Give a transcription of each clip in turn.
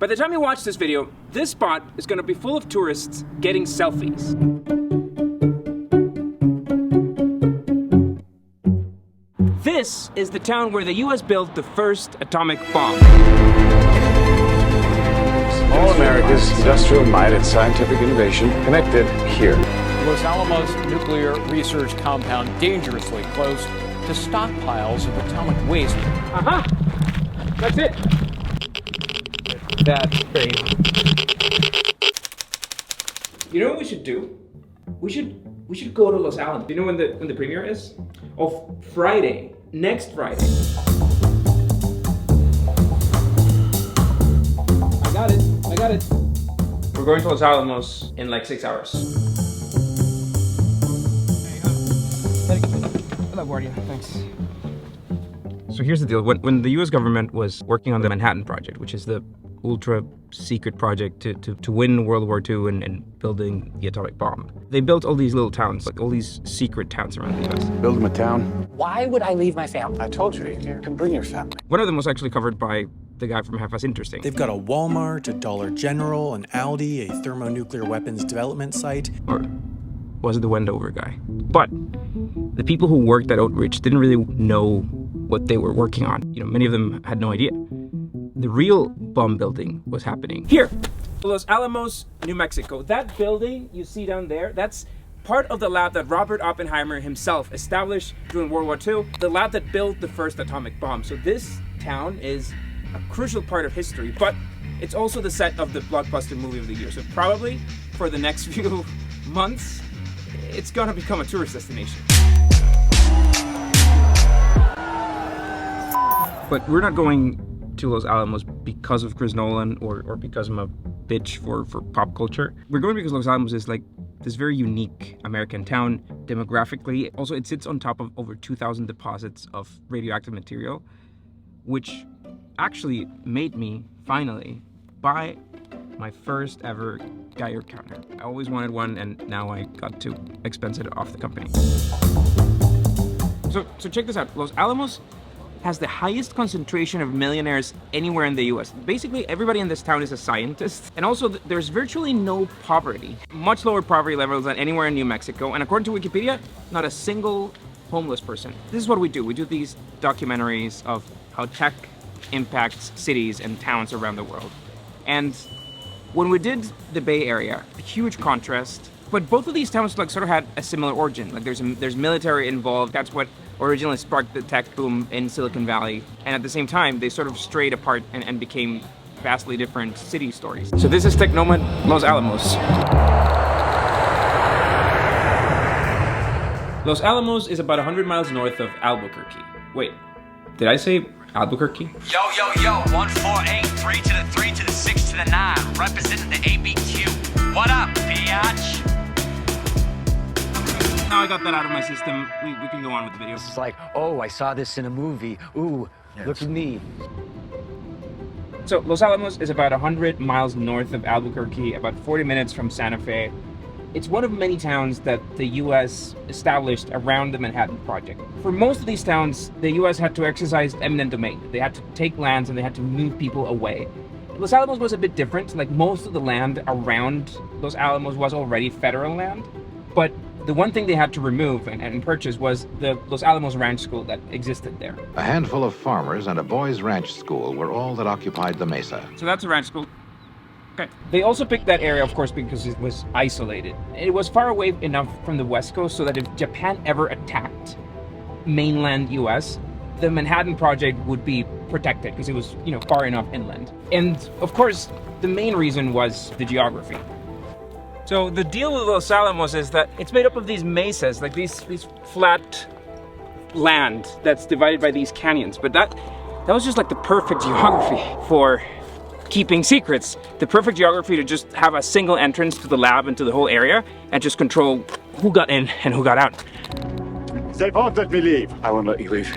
By the time you watch this video, this spot is going to be full of tourists getting selfies. This is the town where the US built the first atomic bomb. All America's industrial might and scientific innovation connected here. Los Alamos nuclear research compound dangerously close to stockpiles of atomic waste. Uh-huh. That's it. That's crazy. You know what we should do? We should go to Los Alamos. Do you know when the premiere is? Oh, Friday. Next Friday. I got it. We're going to Los Alamos in like 6 hours. Hello, Guardia. Thanks. So here's the deal. When the US government was working on the Manhattan Project, which is the ultra secret project to win World War II and building the atomic bomb, they built all these little towns, like all these secret towns around the US. Build them a town. Why would I leave my family? I told you, you can bring your family. One of them was actually covered by the guy from Half-Assed Interesting. They've got a Walmart, a Dollar General, an Aldi, a thermonuclear weapons development site. Or was it the Wendover guy? But the people who worked at Oak Ridge didn't really know what they were working on. You know, many of them had no idea. The real bomb building was happening here, Los Alamos, New Mexico. That building you see down there, that's part of the lab that Robert Oppenheimer himself established during World War II, the lab that built the first atomic bomb. So this town is a crucial part of history, but it's also the set of the blockbuster movie of the year. So probably for the next few months, it's gonna become a tourist destination. But we're not going to Los Alamos because of Chris Nolan or because I'm a bitch for pop culture. We're going because Los Alamos is like this very unique American town demographically. Also, it sits on top of over 2,000 deposits of radioactive material, which actually made me finally buy my first ever Geiger counter. I always wanted one, and now I got to expense it off the company. So check this out. Los Alamos has the highest concentration of millionaires anywhere in the US. Basically, everybody in this town is a scientist. And also, there's virtually no poverty. Much lower poverty levels than anywhere in New Mexico. And according to Wikipedia, not a single homeless person. This is what we do. We do these documentaries of how tech impacts cities and towns around the world. And when we did the Bay Area, a huge contrast. But both of these towns like sort of had a similar origin. Like there's military involved. That's what originally sparked the tech boom in Silicon Valley. And at the same time, they sort of strayed apart and became vastly different city stories. So this is Tech Nomad, Los Alamos. Los Alamos is about 100 miles north of Albuquerque. Wait, did I say Albuquerque? Yo, 148, 3 to the 3 to the 6 to the 9, representing the ABQ. What up, biatch? Now I got that out of my system, we can go on with the video. It's like, oh, I saw this in a movie. Ooh, look at me. So Los Alamos is about 100 miles north of Albuquerque, about 40 minutes from Santa Fe. It's one of many towns that the US established around the Manhattan Project. For most of these towns, the US had to exercise eminent domain. They had to take lands and they had to move people away. Los Alamos was a bit different. Like most of the land around Los Alamos was already federal land, but the one thing they had to remove and purchase was the Los Alamos Ranch School that existed there. A handful of farmers and a boys' ranch school were all that occupied the mesa. So that's a ranch school. Okay. They also picked that area, of course, because it was isolated. It was far away enough from the West Coast so that if Japan ever attacked mainland US, the Manhattan Project would be protected because it was, far enough inland. And of course, the main reason was the geography. So the deal with Los Alamos is that it's made up of these mesas, like these flat land that's divided by these canyons. But that was just like the perfect geography for keeping secrets. The perfect geography to just have a single entrance to the lab and to the whole area and just control who got in and who got out. They won't let me leave. I won't let you leave.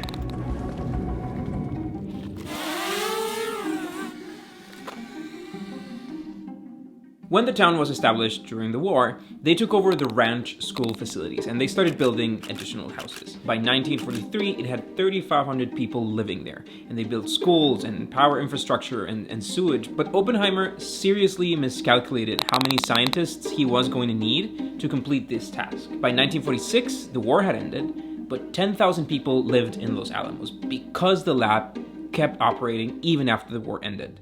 When the town was established during the war, they took over the ranch school facilities and they started building additional houses. By 1943, it had 3,500 people living there, and they built schools and power infrastructure and sewage. But Oppenheimer seriously miscalculated how many scientists he was going to need to complete this task. By 1946, the war had ended, but 10,000 people lived in Los Alamos because the lab kept operating even after the war ended.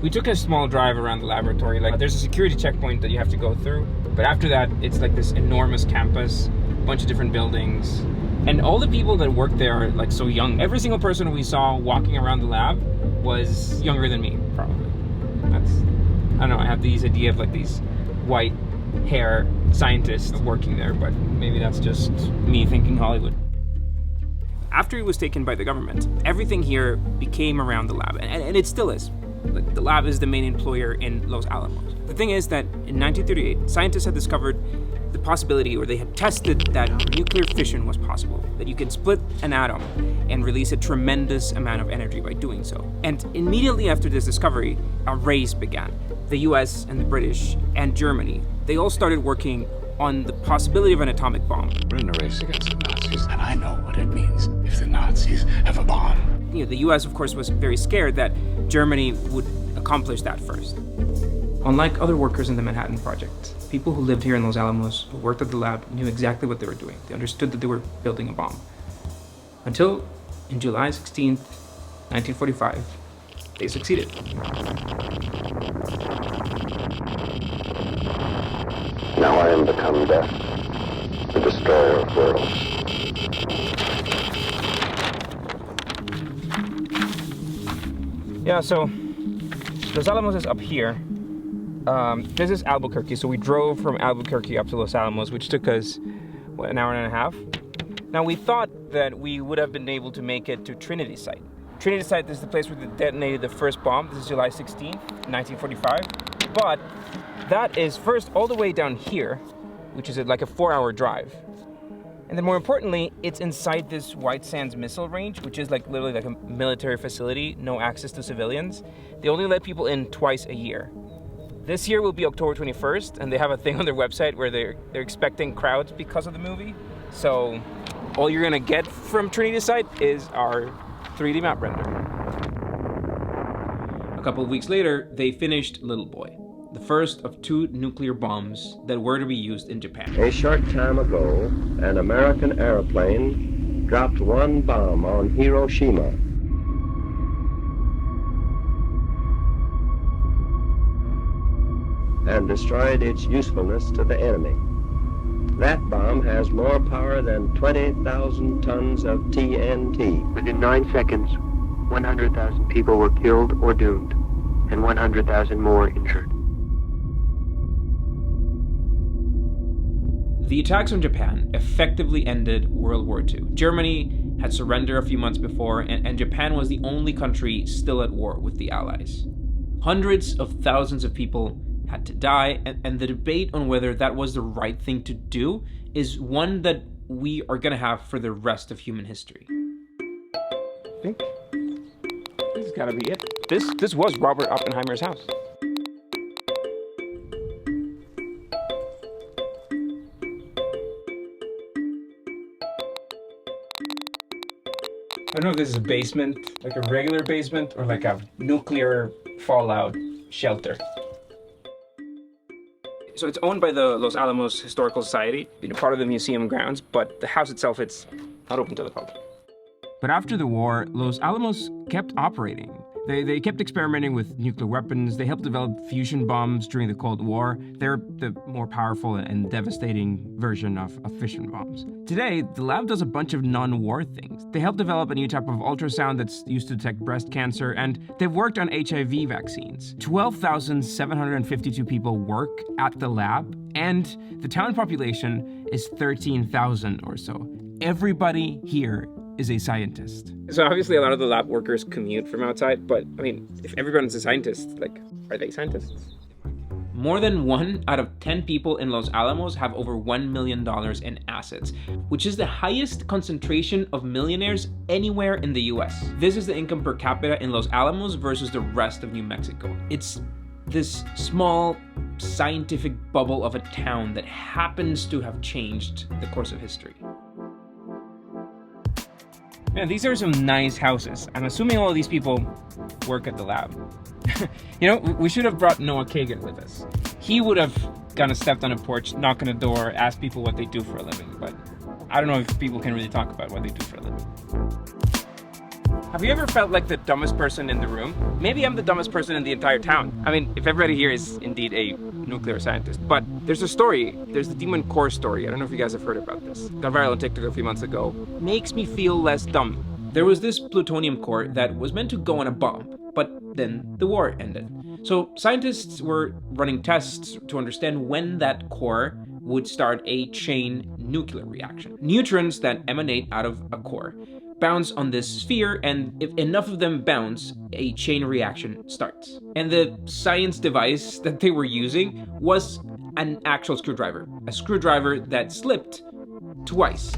We took a small drive around the laboratory. Like, there's a security checkpoint that you have to go through, but after that, it's like this enormous campus, a bunch of different buildings, and all the people that work there are like so young. Every single person we saw walking around the lab was younger than me, probably. I don't know, I have these idea of like these white hair scientists working there, but maybe that's just me thinking Hollywood. After it was taken by the government, everything here became around the lab, and it still is. Like, the lab is the main employer in Los Alamos. The thing is that in 1938, scientists had discovered the possibility, or they had tested that nuclear fission was possible, that you can split an atom and release a tremendous amount of energy by doing so. And immediately after this discovery, a race began. The US and the British and Germany, they all started working on the possibility of an atomic bomb. We're in a race against the Nazis, and I know what it means if the Nazis have a bomb. You know, the US, of course, was very scared that Germany would accomplish that first. Unlike other workers in the Manhattan Project, people who lived here in Los Alamos, who worked at the lab, knew exactly what they were doing. They understood that they were building a bomb. Until, in July 16th, 1945, they succeeded. Now I am become death, the destroyer of worlds. Yeah, so Los Alamos is up here. This is Albuquerque, so we drove from Albuquerque up to Los Alamos, which took us, what, an hour and a half? Now, we thought that we would have been able to make it to Trinity Site. Trinity Site is the place where they detonated the first bomb. This is July 16th, 1945. But that is first all the way down here, which is like a 4-hour drive. And then more importantly, it's inside this White Sands missile range, which is like literally like a military facility, no access to civilians. They only let people in twice a year. This year will be October 21st, and they have a thing on their website where they're expecting crowds because of the movie. So all you're gonna get from Trinity Site is our 3D map render. A couple of weeks later, they finished Little Boy, the first of 2 nuclear bombs that were to be used in Japan. A short time ago, an American airplane dropped one bomb on Hiroshima. And destroyed its usefulness to the enemy. That bomb has more power than 20,000 tons of TNT. Within 9 seconds, 100,000 people were killed or doomed, and 100,000 more injured. The attacks on Japan effectively ended World War II. Germany had surrendered a few months before, and Japan was the only country still at war with the Allies. Hundreds of thousands of people had to die, and the debate on whether that was the right thing to do is one that we are gonna have for the rest of human history. I think this has gotta be it. This was Robert Oppenheimer's house. I don't know if this is a basement, like a regular basement, or like a nuclear fallout shelter. So it's owned by the Los Alamos Historical Society, part of the museum grounds, but the house itself, it's not open to the public. But after the war, Los Alamos kept operating. They kept experimenting with nuclear weapons. They helped develop fusion bombs during the Cold War. They're the more powerful and devastating version of fission bombs. Today, the lab does a bunch of non-war things. They helped develop a new type of ultrasound that's used to detect breast cancer, and they've worked on HIV vaccines. 12,752 people work at the lab, and the town population is 13,000 or so. Everybody here is a scientist. So obviously a lot of the lab workers commute from outside, but I mean, if everyone's a scientist, like, are they scientists? more than 1 out of 10 people in Los Alamos have over $1 million in assets, which is the highest concentration of millionaires anywhere in the US. This is the income per capita in Los Alamos versus the rest of New Mexico. It's this small scientific bubble of a town that happens to have changed the course of history. Man, these are some nice houses. I'm assuming all of these people work at the lab. You know, we should have brought Noah Kagan with us. He would have kind of stepped on a porch, knocked on a door, asked people what they do for a living, but I don't know if people can really talk about what they do for a living. Have you ever felt like the dumbest person in the room? Maybe I'm the dumbest person in the entire town. I mean, if everybody here is indeed a nuclear scientist. But there's a story, there's the Demon Core story. I don't know if you guys have heard about this. Got viral on TikTok a few months ago. Makes me feel less dumb. There was this plutonium core that was meant to go on a bomb, but then the war ended. So scientists were running tests to understand when that core would start a chain nuclear reaction. Neutrons that emanate out of a core bounce on this sphere, and if enough of them bounce, a chain reaction starts. And the science device that they were using was an actual screwdriver. A screwdriver that slipped twice.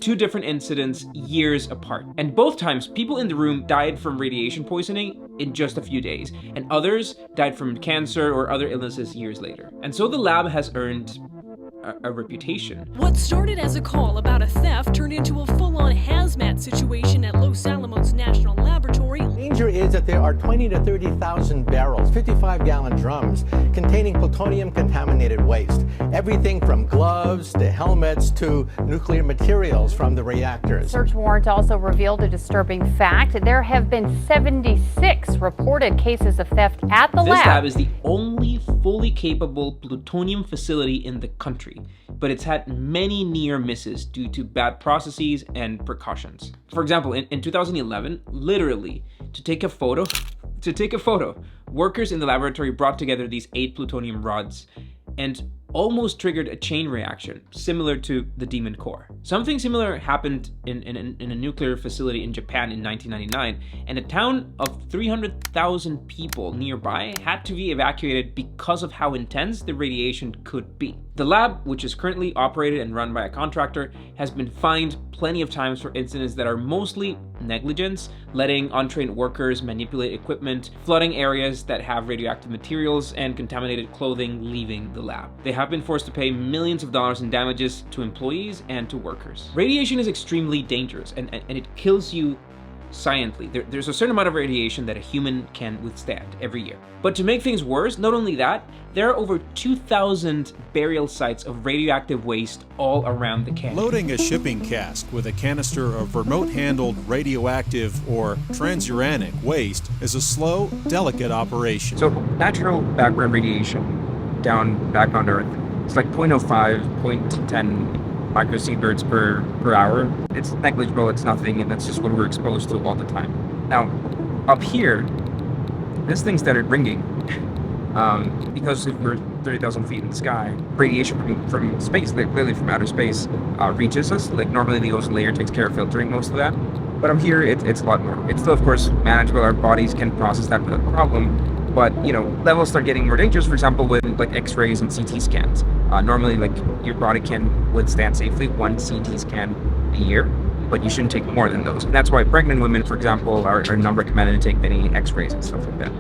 Two different incidents years apart. And both times, people in the room died from radiation poisoning in just a few days, and others died from cancer or other illnesses years later. And so the lab has earned a reputation. What started as a call about a theft turned into a full-on hazmat situation at Los Alamos National Laboratory. Danger is that there are 20 to 30,000 barrels, 55-gallon drums, containing plutonium-contaminated waste. Everything from gloves to helmets to nuclear materials from the reactors. Search warrant also revealed a disturbing fact. There have been 76 reported cases of theft at the lab. This lab is the only fully capable plutonium facility in the country, but it's had many near misses due to bad processes and precautions. For example, in 2011, literally, to take a photo, workers in the laboratory brought together these 8 plutonium rods and almost triggered a chain reaction similar to the Demon Core. Something similar happened in a nuclear facility in Japan in 1999, and a town of 300,000 people nearby had to be evacuated because of how intense the radiation could be. The lab, which is currently operated and run by a contractor, has been fined plenty of times for incidents that are mostly negligence, letting untrained workers manipulate equipment, flooding areas that have radioactive materials, and contaminated clothing leaving the lab. They have been forced to pay millions of dollars in damages to employees and to workers. Radiation is extremely dangerous, and it kills you silently. There's a certain amount of radiation that a human can withstand every year. But to make things worse, not only that, there are over 2,000 burial sites of radioactive waste all around the canyon. Loading a shipping cask with a canister of remote-handled radioactive or transuranic waste is a slow, delicate operation. So natural background radiation back on Earth, it's like 0.05, 0.10 microsieverts per hour. It's negligible, it's nothing, and that's just what we're exposed to all the time. Now, up here, this thing started ringing because if we're 30,000 feet in the sky, radiation from space, like literally from outer space, reaches us. Like normally the ozone layer takes care of filtering most of that, but up here it's a lot more. It's still, of course, manageable. Our bodies can process that without problem. But, you know, levels start getting more dangerous, for example, with like X-rays and CT scans. Normally, like, your body can withstand safely 1 CT scan a year, but you shouldn't take more than those. And that's why pregnant women, for example, are not recommended to take many X-rays and stuff like that.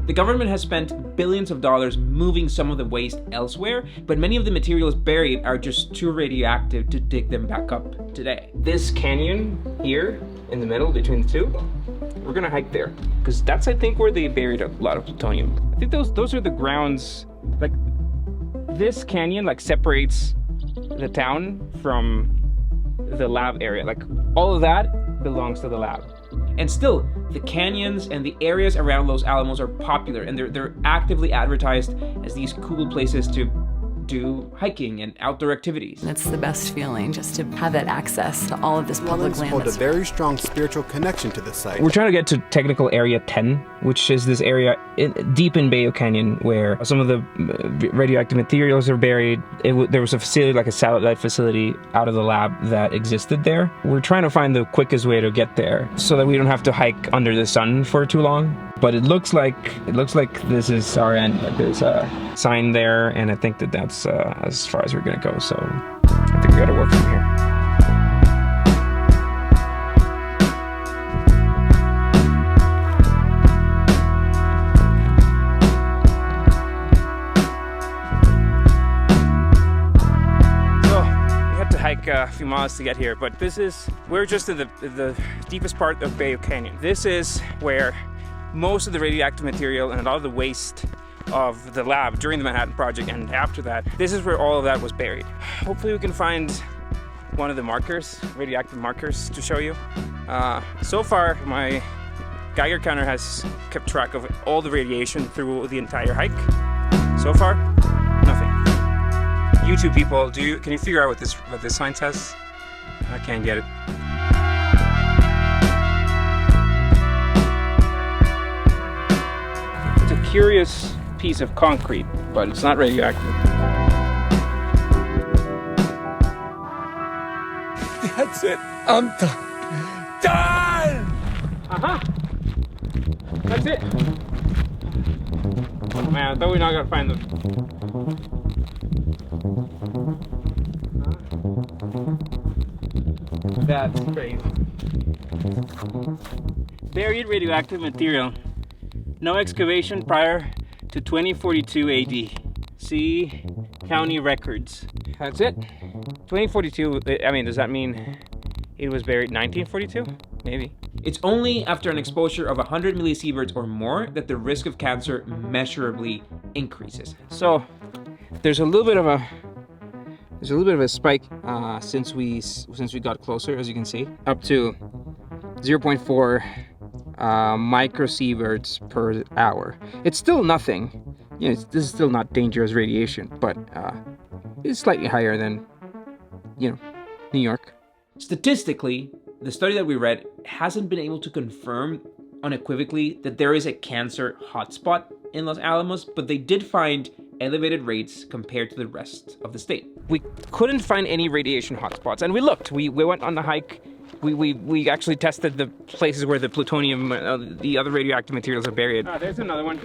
The government has spent billions of dollars moving some of the waste elsewhere, but many of the materials buried are just too radioactive to dig them back up today. This canyon here in the middle between the two, we're gonna hike there, because that's, I think, where they buried a lot of plutonium. I think those are the grounds. Like, this canyon like separates the town from the lab area. Like, all of that belongs to the lab. And still, the canyons and the areas around Los Alamos are popular, and they're actively advertised as these cool places to do hiking and outdoor activities. It's the best feeling just to have that access to all of this public land. Hold a very strong spiritual connection to the site. We're trying to get to technical area 10, which is this area deep in Bayo Canyon where some of the radioactive materials are buried. There was a facility, like a satellite facility out of the lab that existed there. We're trying to find the quickest way to get there so that we don't have to hike under the sun for too long. But it looks like this is our end. Like there's a sign there, and I think that that's as far as we're gonna go. So I think we gotta work from here. Hike a few miles to get here, but we're just in the deepest part of Bayo Canyon. This is where most of the radioactive material and a lot of the waste of the lab during the Manhattan Project and after that, this is where all of that was buried. Hopefully we can find one of the markers, radioactive markers, to show you. So far, my Geiger counter has kept track of all the radiation through the entire hike. So far, nothing. YouTube people, can you figure out what this sign says? I can't get it. It's a curious piece of concrete, but it's not radioactive. That's it. I'm done. That's it. Oh, man, I thought we were not gonna find them. That's crazy. Buried radioactive material. No excavation prior to 2042 AD. See county records. That's it. 2042, I mean, does that mean it was buried in 1942? Maybe. It's only after an exposure of 100 millisieverts or more that the risk of cancer measurably increases. So there's a little bit of a spike since we got closer, as you can see, up to 0.4 microsieverts per hour. It's still nothing. You know, this is still not dangerous radiation, but it's slightly higher than, you know, New York. Statistically, the study that we read hasn't been able to confirm unequivocally that there is a cancer hotspot in Los Alamos, but they did find elevated rates compared to the rest of the state. We couldn't find any radiation hotspots, and we looked. We went on the hike. We actually tested the places where the plutonium, the other radioactive materials are buried. There's another one.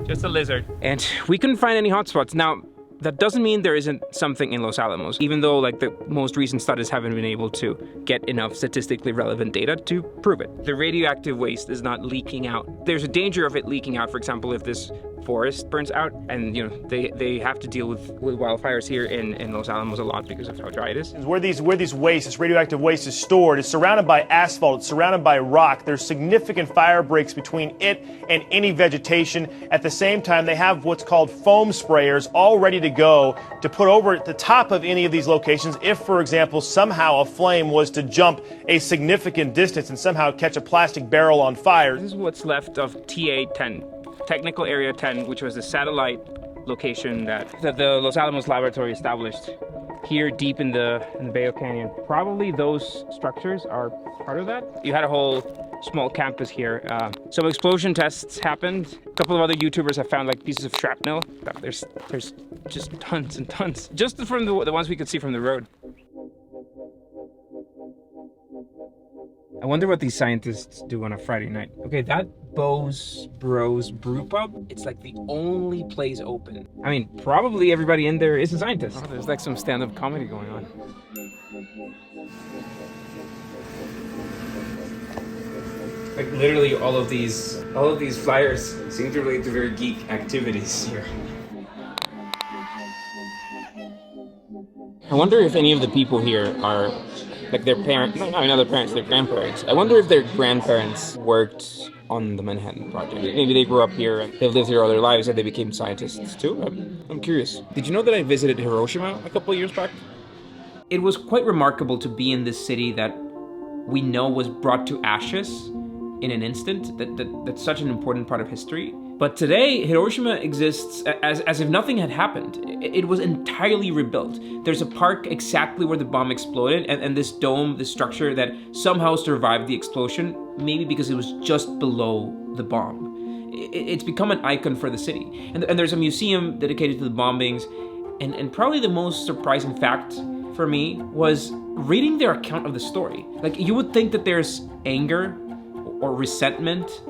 Just a lizard. And we couldn't find any hotspots. Now, that doesn't mean there isn't something in Los Alamos, even though like the most recent studies haven't been able to get enough statistically relevant data to prove it. The radioactive waste is not leaking out. There's a danger of it leaking out, for example, if this forest burns out, and you know they have to deal with wildfires here in Los Alamos a lot because of how dry it is. Where this radioactive waste is stored, is surrounded by asphalt, it's surrounded by rock. There's significant fire breaks between it and any vegetation. At the same time, they have what's called foam sprayers all ready to go to put over the top of any of these locations if, for example, somehow a flame was to jump a significant distance and somehow catch a plastic barrel on fire. This is what's left of TA-10. Technical Area 10, which was the satellite location that the Los Alamos Laboratory established here deep in the Bayo Canyon. Probably those structures are part of that. You had a whole small campus here. Some explosion tests happened. A couple of other YouTubers have found like pieces of shrapnel. There's just tons and tons. Just from the ones we could see from the road. I wonder what these scientists do on a Friday night. Okay, that Bros Brew Pub, it's like the only place open. I mean, probably everybody in there is a scientist. Oh, there's like some stand-up comedy going on. Like literally all of these flyers seem to relate to very geek activities here. I wonder if any of the people here are like their parents, not their parents, their grandparents. I wonder if their grandparents worked on the Manhattan Project. Maybe they grew up here and they've lived here all their lives and they became scientists too. I'm curious. Did you know that I visited Hiroshima a couple of years back? It was quite remarkable to be in this city that we know was brought to ashes in an instant. That's such an important part of history. But today, Hiroshima exists as if nothing had happened. It was entirely rebuilt. There's a park exactly where the bomb exploded, and this dome, this structure that somehow survived the explosion, maybe because it was just below the bomb. It's become an icon for the city. And there's a museum dedicated to the bombings, and probably the most surprising fact for me was reading their account of the story. Like, you would think that there's anger or resentment,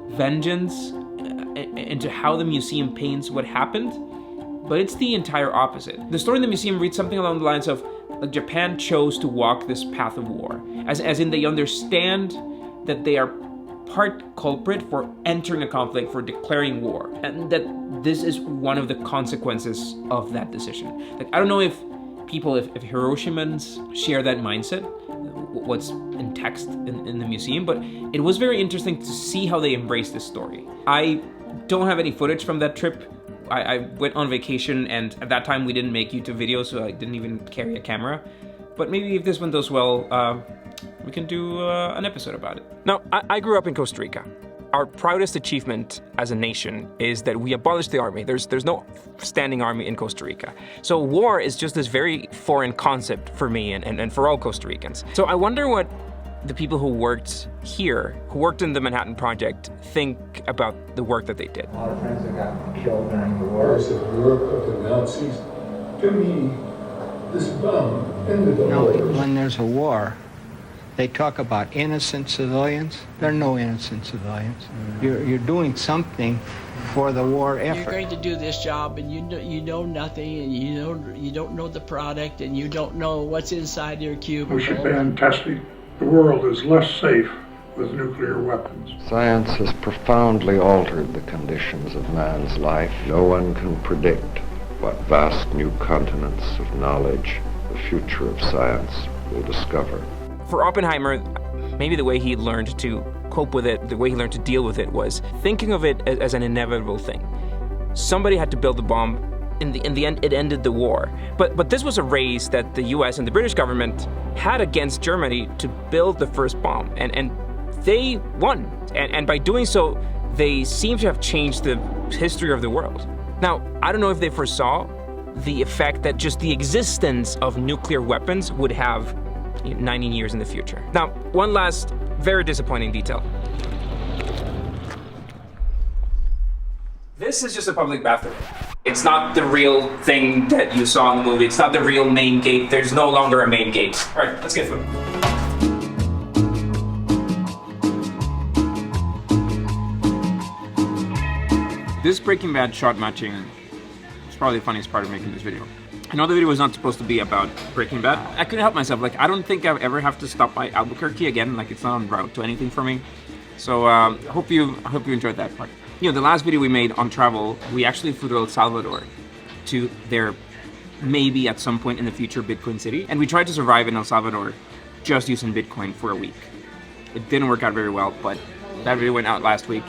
vengeance, into how the museum paints what happened, but it's the entire opposite. The story in the museum reads something along the lines of, like, Japan chose to walk this path of war, as in they understand that they are part culprit for entering a conflict, for declaring war, and that this is one of the consequences of that decision. Like, I don't know if Hiroshimans share that mindset, what's in text in the museum, but it was very interesting to see how they embrace this story. I don't have any footage from that trip. I went on vacation, and at that time we didn't make YouTube videos, so I didn't even carry a camera. But maybe if this one does well, we can do an episode about it. Now, I grew up in Costa Rica. Our proudest achievement as a nation is that we abolished the army. There's no standing army in Costa Rica. So war is just this very foreign concept for me and for all Costa Ricans. So I wonder what the people who worked here, who worked in the Manhattan Project, think about the work that they did. A lot of friends that got killed during the war. The work of the Nazis, to me, this bomb ended the war. When there's a war, they talk about innocent civilians. There are no innocent civilians. You're doing something for the war effort. You're going to do this job, and you know nothing, and you don't know the product, and you don't know what's inside your cubicle. We should ban testing. The world is less safe with nuclear weapons. Science has profoundly altered the conditions of man's life. No one can predict what vast new continents of knowledge the future of science will discover. For Oppenheimer, maybe the way he learned to cope with it, the way he learned to deal with it, was thinking of it as an inevitable thing. Somebody had to build the bomb. In the end, it ended the war. But this was a race that the US and the British government had against Germany to build the first bomb. And they won. And by doing so, they seem to have changed the history of the world. Now, I don't know if they foresaw the effect that just the existence of nuclear weapons would have 90 years in the future. Now, one last very disappointing detail. This is just a public bathroom. It's not the real thing that you saw in the movie. It's not the real main gate. There's no longer a main gate. All right, let's get food. This Breaking Bad shot matching is probably the funniest part of making this video. I know the video was not supposed to be about Breaking Bad. I couldn't help myself. Like, I don't think I'll ever have to stop by Albuquerque again. Like, it's not on route to anything for me. So I hope you enjoyed that part. You know, the last video we made on travel, we actually flew to El Salvador, to their maybe at some point in the future Bitcoin city. And we tried to survive in El Salvador just using Bitcoin for a week. It didn't work out very well, but that video went out last week.